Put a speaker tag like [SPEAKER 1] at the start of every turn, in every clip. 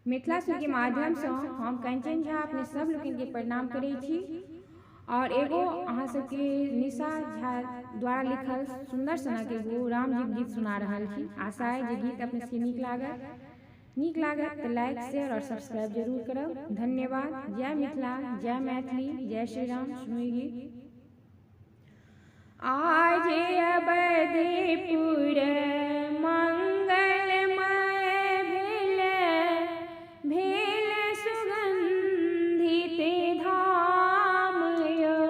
[SPEAKER 1] मिथिला सुर के माध्यम से हम कंचन झा अपने सब लोगन के प्रणाम करै छी और एगो अहाँ सबके निशा झा द्वारा लिखल सुंदर सनक एगो राम जी गीत सुना रहल छी। आशा है जे गीत अपने सबके नीक लागत तो लाइक शेयर और सब्सक्राइब जरूर करब। धन्यवाद। जय मिथिला, जय मैथिली, जय श्री राम। सुनू गीत। आज अवधपुर मंगलमय भेल सुगंधित धाम यो,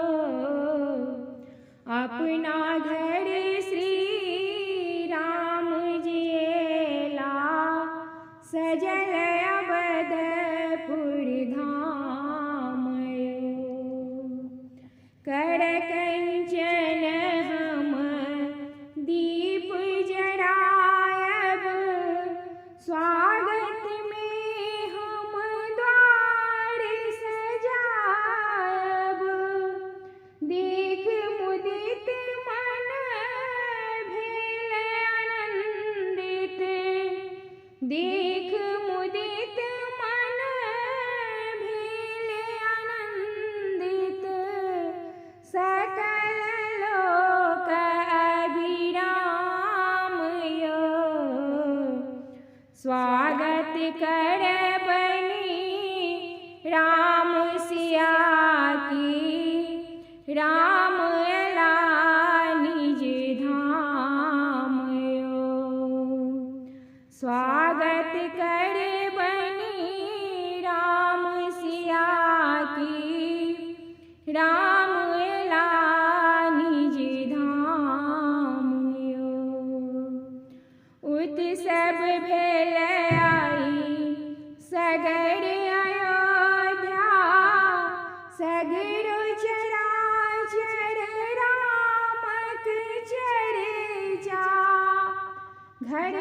[SPEAKER 1] अपना घर श्री राम जी ला सजल अवधपुर धाम यो। कर कंचन हम दीप जरायब, स्वागत में हम द्वार सजायब। देख मुदित मन भेल आनंदित, देख मुदित मन भेल आनंदित। सकल लोक अभिराम यो, स्वागत कर बनी राम सिया की, राम अला निज धाम यो। स्वागत कर बनी राम सिया की, राम अला निज धाम यो। उत्सव भेल आई सगर अयोध्या, सगरो चराचर रामक चर्चा। घर